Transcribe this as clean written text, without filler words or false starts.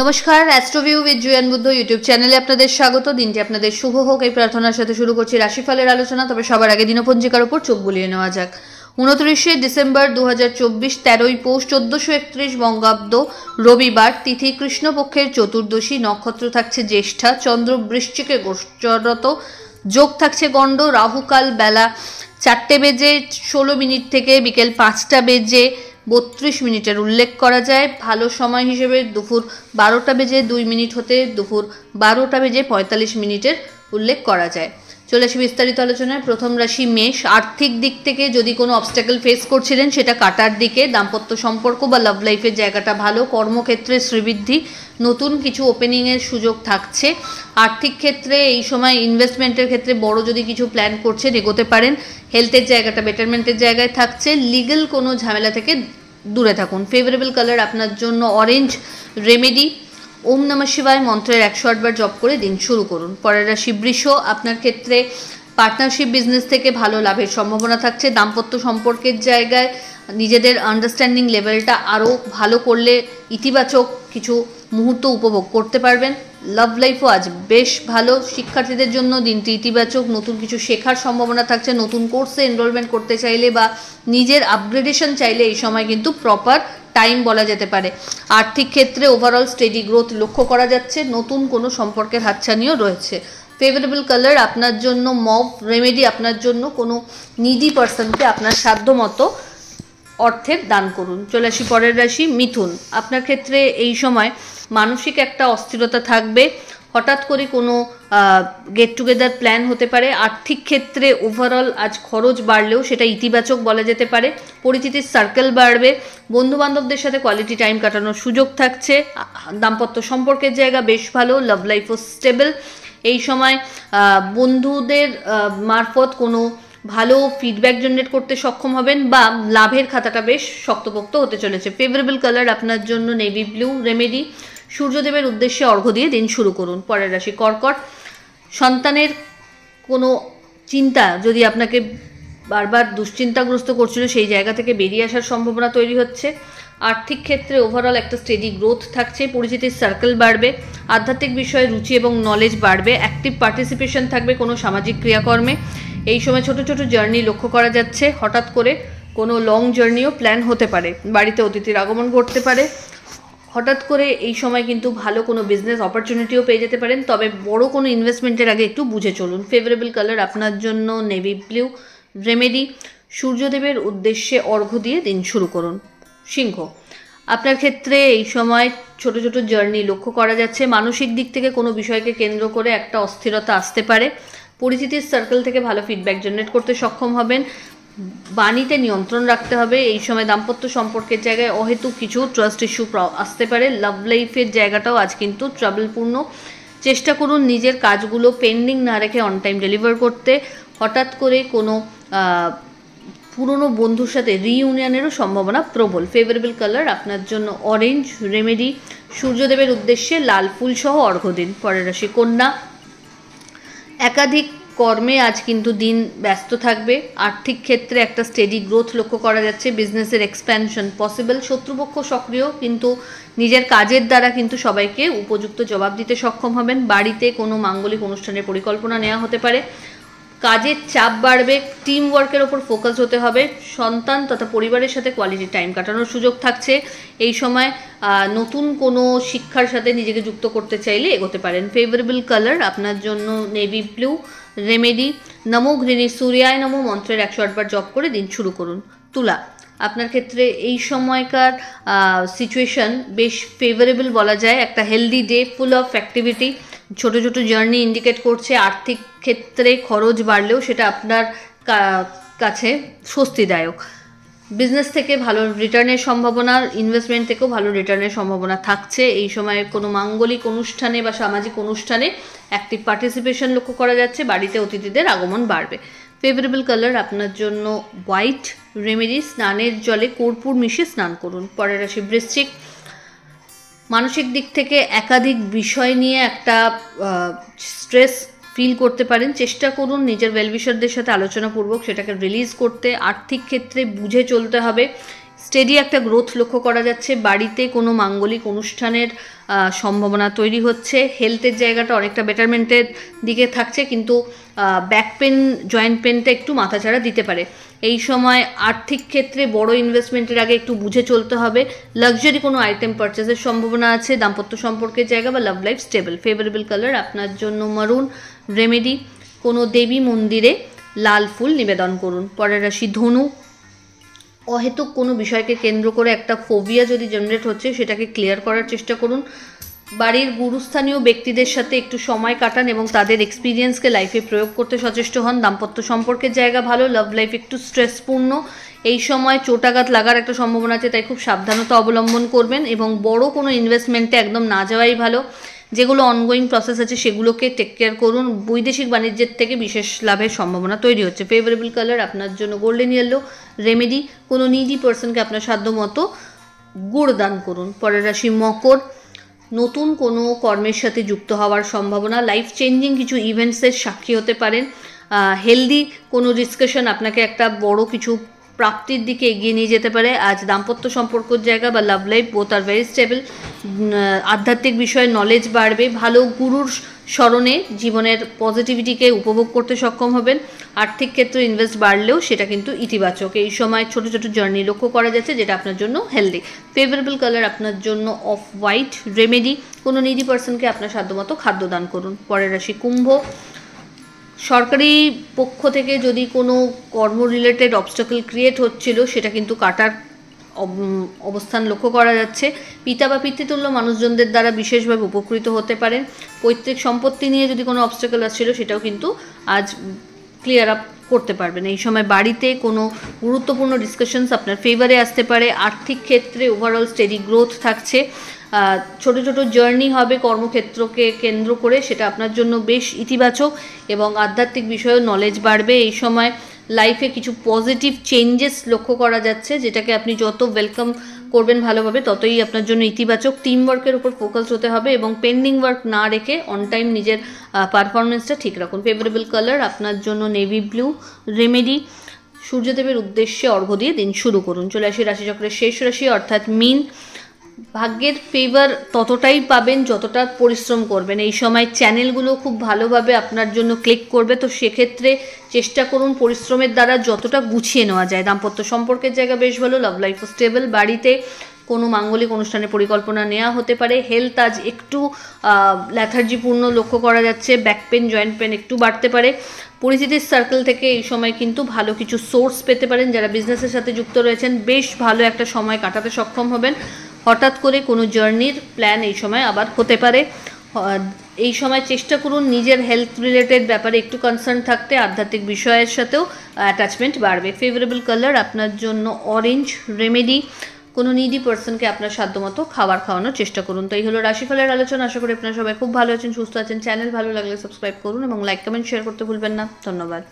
নমস্কার, অ্যাস্ট্রোভিউ with Juan Buddha YouTube চ্যানেলে আপনাদের স্বাগত। দিনটি আপনাদের শুভ হোক এই প্রার্থনার সাথে শুরু করছি রাশিফলের আলোচনা। তবে সবার আগে দিনপঞ্জিকার উপর চোখ বুলিয়ে নেওয়া যাক। 29শে ডিসেম্বর 2024, 13ই পৌষ 1431 বঙ্গাব্দ, রবিবার, তিথি কৃষ্ণপক্ষের চতুর্দশী, নক্ষত্র থাকছে জ্যেষ্ঠা, চন্দ্র বৃশ্চিকে গোচররত, যোগ থাকছে গণ্ড, রাহুকাল বেলা 4:16 থেকে বিকেল 5:32 উল্লেখ করা যায়। ভালো সময় হিসেবে দুপুর 12:02 হতে দুপুর 12:45 উল্লেখ করা যায়। চলে আসি বিস্তারিত আলোচনায়। প্রথম রাশি মেষ। আর্থিক দিক থেকে যদি কোনো অবস্ট্যাকল ফেস করছিলেন সেটা কাটার দিকে। দাম্পত্য সম্পর্ক বা লাভ লাইফের জায়গাটা ভালো। কর্মক্ষেত্রে শ্রীবৃদ্ধি, নতুন কিছু ওপেনিংয়ের সুযোগ থাকছে। আর্থিক ক্ষেত্রে এই সময় ইনভেস্টমেন্টের ক্ষেত্রে বড় যদি কিছু প্ল্যান করছেন এগোতে পারেন। হেলথের জায়গাটা বেটারমেন্টের জায়গায় থাকছে। লিগ্যাল কোনো ঝামেলা থেকে দূরে থাকুন। ফেভারেবল কালার আপনার জন্য অরেঞ্জ। রেমেডি ওম নমঃ শিবায় মন্ত্রের 108 বার জপ করে দিন শুরু করুন। পরের রাশি বৃষ। আপনার ক্ষেত্রে পার্টনারশিপ বিজনেস থেকে ভালো লাভের সম্ভাবনা থাকছে। দাম্পত্য সম্পর্কের জায়গায় নিজেদের আন্ডারস্ট্যান্ডিং লেভেলটা আরও ভালো করলে ইতিবাচক কিছু মুহূর্ত উপভোগ করতে পারবেন। লাভ লাইফও আজ বেশ ভালো। শিক্ষার্থীদের জন্য দিনটি ইতিবাচক। নতুন কিছু শেখার সম্ভাবনা থাকছে। নতুন কোর্সে এনরোলমেন্ট করতে চাইলে বা নিজের আপগ্রেডেশন চাইলে এই সময় কিন্তু প্রপার টাইম বলা যেতে পারে। আর্থিক ক্ষেত্রে ওভারঅল স্টেডি গ্রোথ লক্ষ্য করা যাচ্ছে। নতুন কোনো সম্পর্কের হাতছানিও রয়েছে। ফেভারেবল কালার আপনার জন্য মভ। রেমেডি আপনার জন্য কোনো নিডি পার্সনকে আপনার সাধ্য মতো অর্থের দান করুন। চলে আসি পরের রাশি মিথুন। আপনার ক্ষেত্রে এই সময় মানসিক একটা অস্থিরতা থাকবে। হঠাৎ করে কোনো গেট টুগেদার প্ল্যান হতে পারে। আর্থিক ক্ষেত্রে ওভারঅল আজ খরচ বাড়লেও সেটা ইতিবাচক বলা যেতে পারে। পরিচিতির সার্কেল বাড়বে। বন্ধুবান্ধবদের সাথে কোয়ালিটি টাইম কাটানোর সুযোগ থাকছে। দাম্পত্য সম্পর্কের জায়গা বেশ ভালো। লাভ লাইফও স্টেবল। এই সময় বন্ধুদের মারফত কোনো ভালো ফিডব্যাক জেনারেট করতে সক্ষম হবেন বা লাভের খাতাটা বেশ শক্তপোক্ত হতে চলেছে। ফেভারেবল কালার আপনার জন্য নেভি ব্লু। রেমেডি সূর্যদেবের উদ্দেশ্যে অর্ঘ্য দিয়ে দিন শুরু করুন। পরের রাশি কর্কট। সন্তানের কোনো চিন্তা যদি আপনাকে বারবার দুশ্চিন্তাগ্রস্ত করছিল সেই জায়গা থেকে বেরিয়ে আসার সম্ভাবনা তৈরি হচ্ছে। আর্থিক ক্ষেত্রে ওভারঅল একটা স্টেডি গ্রোথ থাকছে। পরিচিতির সার্কেল বাড়বে। আধ্যাত্মিক বিষয়ে রুচি এবং নলেজ বাড়বে। অ্যাক্টিভ পার্টিসিপেশন থাকবে কোনো সামাজিক ক্রিয়াকর্মে। এই সময় ছোট ছোট জার্নি লক্ষ্য করা যাচ্ছে। হঠাৎ করে কোনো লং জার্নিও প্ল্যান হতে পারে। বাড়িতে অতিথির আগমন ঘটতে পারে। হঠাৎ করে এই সময় কিন্তু ভালো কোনো বিজনেস অপরচুনিটিও পেয়ে যেতে পারেন। তবে বড় কোনো ইনভেস্টমেন্টের আগে একটু বুঝে চলুন। ফেভারেবল কালার আপনার জন্য নেভি ব্লু। রেমেডি সূর্যদেবের উদ্দেশ্যে অর্ঘ্য দিয়ে দিন শুরু করুন। সিংহ। আপনার ক্ষেত্রে এই সময় ছোট ছোট জার্নি লক্ষ্য করা যাচ্ছে। মানসিক দিক থেকে কোনো বিষয়কে কেন্দ্র করে একটা অস্থিরতা আসতে পারে। পরিচিতির সার্কেল থেকে ভালো ফিডব্যাক জেনারেট করতে সক্ষম হবেন। বাণীতে নিয়ন্ত্রণ রাখতে হবে। এই সময় দাম্পত্য সম্পর্কের জায়গায় অহেতুক কিছু ট্রাস্ট ইস্যু আসতে পারে। লাভ লাইফের জায়গাটাও আজ কিন্তু ট্রাবলপূর্ণ। চেষ্টা করুন নিজের কাজগুলো পেন্ডিং না রেখে অন টাইম ডেলিভার করতে। হঠাৎ করে কোনো পুরনো বন্ধুর সাথে রিইউনিয়নেরও সম্ভাবনা প্রবল। ফেভারেবল কালার আপনার জন্য অরেঞ্জ। রেমেডি সূর্যদেবের উদ্দেশ্যে লাল ফুল সহ অর্ঘ্য দিন। পরের রাশি কন্যা। একাধিক কর্মে আজ কিন্তু দিন ব্যস্ত থাকবে। আর্থিক ক্ষেত্রে একটা স্টেডি গ্রোথ লক্ষ্য করা যাচ্ছে। বিজনেসের এক্সপ্যানশন পসিবল। শত্রুপক্ষ সক্রিয় কিন্তু নিজের কাজের দ্বারা কিন্তু সবাইকে উপযুক্ত জবাব দিতে সক্ষম হবেন। বাড়িতে কোনো মাঙ্গলিক অনুষ্ঠানের পরিকল্পনা নেওয়া হতে পারে। কাজের চাপ বাড়বে। টিম ওয়ার্কের ওপর ফোকাস হতে হবে। সন্তান তথা পরিবারের সাথে কোয়ালিটি টাইম কাটানোর সুযোগ থাকছে। এই সময় নতুন কোনো শিক্ষার সাথে নিজেকে যুক্ত করতে চাইলে এগোতে পারেন। ফেভারেবল কালার আপনার জন্য নেভি ব্লু। রেমেডি নমো ঘৃণী সূর্যায় নমো মন্ত্রের 108 বার জপ করে দিন শুরু করুন। তুলা। আপনার ক্ষেত্রে এই সময়কার সিচুয়েশন বেশ ফেভারেবল বলা যায়। একটা healthy day, full of activity. ছোট ছোট জার্নি ইন্ডিকেট করছে। আর্থিক ক্ষেত্রে খরচ বাড়লেও সেটা আপনার কাছে স্বস্তিদায়ক। বিজনেস থেকে ভালো রিটার্নের সম্ভাবনা, ইনভেস্টমেন্ট থেকেও ভালো রিটার্নের সম্ভাবনা থাকছে। এই সময় কোনো মাঙ্গলিক অনুষ্ঠানে বা সামাজিক অনুষ্ঠানে অ্যাক্টিভ পার্টিসিপেশন লক্ষ্য করা যাচ্ছে। বাড়িতে অতিথিদের আগমন বাড়বে। ফেভারেবল কালার আপনার জন্য হোয়াইট। রেমেডি স্নানের জলে কর্পূর মিশিয়ে স্নান করুন। পরের রাশি বৃশ্চিক। মানসিক দিক থেকে একাধিক বিষয় নিয়ে একটা স্ট্রেস ফিল করতে পারেন। চেষ্টা করুন নিজের ওয়েলউইশারদের সাথে আলোচনাপূর্বক সেটাকে রিলিজ করতে। আর্থিক ক্ষেত্রে বুঝে চলতে হবে। স্টেডি একটা গ্রোথ লক্ষ্য করা যাচ্ছে। বাড়িতে কোনো মাঙ্গলিক অনুষ্ঠানের সম্ভাবনা তৈরি হচ্ছে। হেলথের জায়গাটা অনেকটা বেটারমেন্টের দিকে থাকছে, কিন্তু ব্যাক পেন, জয়েন্ট পেনটা একটু মাথাচাড়া দিতে পারে। এই সময় আর্থিক ক্ষেত্রে বড় ইনভেস্টমেন্টের আগে একটু বুঝে চলতে হবে। লাক্সারি কোনো আইটেম পারচেজের সম্ভাবনা আছে। দাম্পত্য সম্পর্কের জায়গা বা love life stable. Favourable colour আপনার জন্য মারুন। রেমেডি, কোনো দেবী মন্দিরে লাল ফুল নিবেদন করুন। পরের রাশি ধনু। অহেতুক কোনো বিষয়কে কেন্দ্র করে একটা ফোবিয়া যদি জেনারেট হচ্ছে, সেটাকে ক্লিয়ার করার চেষ্টা করুন। বাড়ির গুরুস্থানীয় ব্যক্তিদের সাথে একটু সময় কাটান এবং তাদের এক্সপিরিয়েন্সকে লাইফে প্রয়োগ করতে সচেষ্ট হন। দাম্পত্য সম্পর্কের জায়গা ভালো। লাভ লাইফ একটু স্ট্রেসপূর্ণ। এই সময় চোটাঘাত লাগার একটা সম্ভাবনা আছে, তাই খুব সাবধানতা অবলম্বন করবেন এবং বড় কোনো ইনভেস্টমেন্টে একদম না যাওয়াই ভালো। যেগুলো অনগোয়িং প্রসেস আছে সেগুলোকে টেক কেয়ার করুন। বৈদেশিক বাণিজ্যের থেকে বিশেষ লাভের সম্ভাবনা তৈরি হচ্ছে। ফেভারেবল কালার আপনার জন্য গোল্ডেন ইয়েলো। রেমেডি, কোনো নিডি পার্সনকে আপনার সাধ্য মতো গুড় দান করুন। পরের রাশি মকর। নতুন কোনো কর্মের সাথে যুক্ত হওয়ার সম্ভাবনা। লাইফ চেঞ্জিং কিছু ইভেন্টসের সাক্ষী হতে পারেন। হেলদি কোনো ডিসকাশন আপনাকে একটা বড় কিছু প্রাপ্তির দিকে এগিয়ে নিয়ে যেতে পারে। আজ দাম্পত্য সম্পর্কের জায়গা বা love life both are very stable. আধ্যাত্মিক বিষয়ে নলেজ বাড়বে। ভালো গুরুর স্মরণে জীবনের পজিটিভিটিকে উপভোগ করতে সক্ষম হবেন। আর্থিক ক্ষেত্রে ইনভেস্ট বাড়লেও সেটা কিন্তু ইতিবাচক। এই সময় ছোট ছোট জার্নি লক্ষ্য করা যাচ্ছে, যেটা আপনার জন্য হেলদি। ফেভারেবল কালার আপনার জন্য অফ হোয়াইট। রেমেডি, কোনো নিডি পার্সনকে আপনার সাধ্যমতো খাদ্য দান করুন। পরের রাশি কুম্ভ। সরকারি পক্ষ থেকে যদি কোনো কর্ম রিলেটেড অবস্টাকল ক্রিয়েট হচ্ছিল, সেটা কিন্তু কাটার অবস্থান লক্ষ্য করা যাচ্ছে। পিতা বা পিতৃতুল্য মানুষজনদের দ্বারা বিশেষভাবে উপকৃত হতে পারেন। পৈতৃক সম্পত্তি নিয়ে যদি কোনো অবস্টাকল আসছিল, সেটাও কিন্তু আজ ক্লিয়ার আপ করতে পারবেন। এই সময় বাড়িতে কোনো গুরুত্বপূর্ণ ডিসকাশনস আপনার ফেভারে আসতে পারে। আর্থিক ক্ষেত্রে ওভারঅল স্টেডি গ্রোথ থাকছে। ছোট ছোট জার্নি হবে কর্মক্ষেত্রকে কেন্দ্র করে, সেটা আপনার জন্য বেশ ইতিবাচক এবং আধ্যাত্মিক বিষয়েও নলেজ বাড়বে। এই সময় লাইফে কিছু পজিটিভ চেঞ্জেস লক্ষ্য করা যাচ্ছে, যেটাকে আপনি যত ওয়েলকাম করবেন ভালোভাবে, ততই আপনার জন্য ইতিবাচক। টিম ওয়ার্কের উপর ফোকাস হতে হবে এবং পেন্ডিং ওয়ার্ক না রেখে অন টাইম নিজের পারফরমেন্সটা ঠিক রাখুন। ফেভারেবল কালার আপনার জন্য নেভি ব্লু। রেমেডি, সূর্যদেবের উদ্দেশ্যে অর্ঘ্য দিয়ে দিন শুরু করুন। চলে আসি রাশিচক্রের শেষ রাশি অর্থাৎ মীন। ভাগ্যের ফেভার ততটাই পাবেন যতটা পরিশ্রম করবেন। এই সময় চ্যানেলগুলো খুব ভালোভাবে আপনার জন্য ক্লিক করবে, তো সেক্ষেত্রে চেষ্টা করুন পরিশ্রমের দ্বারা যতটা গুছিয়ে নেওয়া যায়। দাম্পত্য সম্পর্কের জায়গা বেশ ভালো। Love life stable. বাড়িতে কোনো মাঙ্গলিক অনুষ্ঠানের পরিকল্পনা নেওয়া হতে পারে। হেলথ আজ একটু ল্যাথার্জিপূর্ণ লক্ষ্য করা যাচ্ছে। ব্যাক পেন, জয়েন্ট পেন একটু বাড়তে পারে। পরিচিতির সার্কেল থেকে এই সময় কিন্তু ভালো কিছু সোর্স পেতে পারেন। যারা বিজনেসের সাথে যুক্ত রয়েছেন, বেশ ভালো একটা সময় কাটাতে সক্ষম হবেন। হঠাৎ করে কোনো জার্নির প্ল্যান এই সময় আবার হতে পারে। এই সময় চেষ্টা করুন নিজের হেলথ রিলেটেড ব্যাপারে একটু কনসার্ন থাকতে। আধ্যাত্মিক বিষয়ের সাথেও অ্যাটাচমেন্ট বাড়বে। ফেভারেবল কালার আপনার জন্য অরেঞ্জ। রেমেডি, কোনো নিডি পার্সনকে আপনার সাধ্যমতো খাওয়ানোর চেষ্টা করুন। তো এই হলো রাশিফলের আলোচনা। আশা করি আপনারা সবাই খুব ভালো আছেন, সুস্থ আছেন। চ্যানেল ভালো লাগলে সাবস্ক্রাইব করুন এবং লাইক, কমেন্ট, শেয়ার করতে ভুলবেন না। ধন্যবাদ।